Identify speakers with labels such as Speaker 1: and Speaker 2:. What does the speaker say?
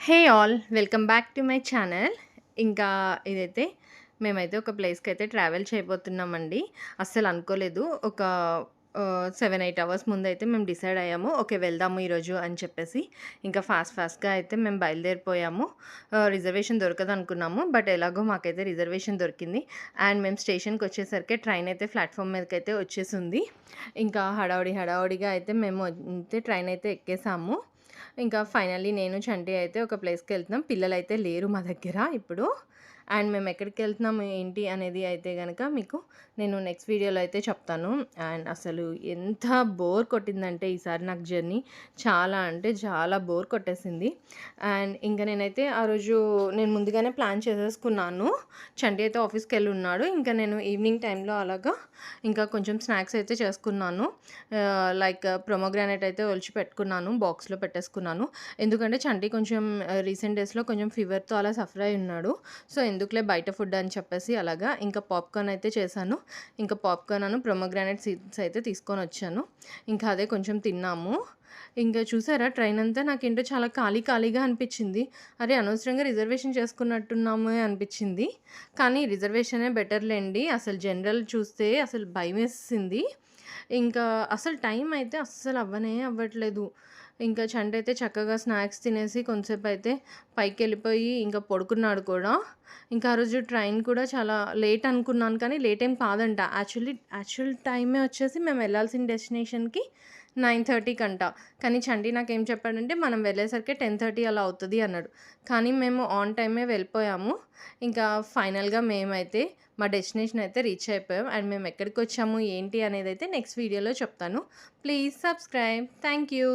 Speaker 1: Hey all! Welcome back to my channel. ఇంకా ఇదైతే మేమైతే ఒక ప్లేస్‌కైతే ట్రావెల్ చేయబోతున్నామండి. అస్సలనుకోలేదు. ఒక 7, 8 అవర్స్ ముందైతే మేము డిసైడ్ అయ్యాము. ఓకే. వెళ్దాము ఈరోజు అని చెప్పేసి. ఇంకా ఫాస్ట్‌గా అయితే మేము బయలుదేరిపోయాము. రిజర్వేషన్ దొరకదనుకున్నాము. బట్ ఎలాగో మాకైతే రిజర్వేషన్ దొరికింది. అండ్ మేము స్టేషన్‌కొచ్చేసరికి ట్రైన్ అయితే ప్లాట్‌ఫామ్ మీదకైతే వచ్చేసుంది. ఇంకా హడావుడిగా అయితే మేము అయితే ట్రైన్ అయితే ఎక్కేసాము. ఇంకా ఫైనల్లీ నేను, చంటి అయితే ఒక ప్లేస్‌కెళ్తున్నాం. పిల్లలైతే లేరు మా దగ్గర ఇప్పుడు. అండ్ మేమెక్కడికెళ్తున్నాము, ఏంటి అనేది అయితే గనక మీకు నేను నెక్స్ట్ వీడియోలో అయితే చెప్తాను. అండ్ అసలు ఎంత బోర్ కొట్టిందంటే ఈసారి నాకు జర్నీ చాలా అంటే చాలా బోర్ కొట్టేసింది. అండ్ ఇంక నేనైతే ఆ రోజు నేను ముందుగానే ప్లాన్ చేసేసుకున్నాను. చంటి అయితే ఆఫీస్‌కెళ్ళున్నాడు. ఇంకా నేను ఈవినింగ్ టైంలో అలాగా ఇంకా కొంచెం స్నాక్స్ అయితే చేసుకున్నాను. లైక్ ప్రొమోగ్రానేట్ అయితే ఒలిచి పెట్టుకున్నాను. బాక్స్‌లో పెట్టేసుకున్నాను. ఎందుకంటే చంటి కొంచెం రీసెంట్ డేస్‌లో కొంచెం ఫీవర్‌తో అలా సఫర్ అయ్యి ఉన్నాడు. సో, ఎందుకులే బయట ఫుడ్ అని చెప్పేసి అలాగా ఇంకా పాప్‌కార్న్ అయితే చేశాను. ఇంకా పాప్‌కార్న్ ప్రొమోగ్రానేట్ సీడ్స్ అయితే తీసుకొనొచ్చాను. ఇంకా అదే కొంచెం తిన్నాము. ఇంకా చూసారా ట్రైన్ అంతా నాకేంటో చాలా ఖాళీగా అనిపిచ్చింది. అరే! అనవసరంగా రిజర్వేషన్ చేసుకున్నట్టున్నామే అనిపిచ్చింది. కానీ రిజర్వేషనే బెటర్‌లెండి. అసలు జనరల్ చూస్తే అసలు భయమేసింది. ఇంకా అసలు టైం అయితే అస్సలు అవ్వట్లేదు. ఇంకా చంటయితే చక్కగా స్నాక్స్ తినేసి కొంసేపయితే పైకెళ్ళిపోయి ఇంకా పడుకున్నాడు కూడా. ఇంకా ఆ రోజు ట్రైన్ కూడా చాలా లేట్ అనుకున్నాను కానీ లేట్ ఏం కాదంట. యాక్చువల్ టైమే వచ్చేసి మేము వెళ్ళాల్సిన డెస్టినేషన్‌కి 9:30 కంట. కానీ చంటి నాకేం చెప్పాడంటే మనం వెళ్ళేసరికి 10:30 అలా అవుతది అన్నాడు. కానీ మేము ఆన్ టైమే వెళ్ళిపోయాము. ఇంకా ఫైనల్‌గా మేమైతే మా డెస్టినేషన్ అయితే రీచ్ అయిపోయాం. అండ్ మేము ఎక్కడికొచ్చాము, ఏంటి అనేదైతే నెక్స్ట్ వీడియోలో చెప్తాను. Please subscribe. Thank you.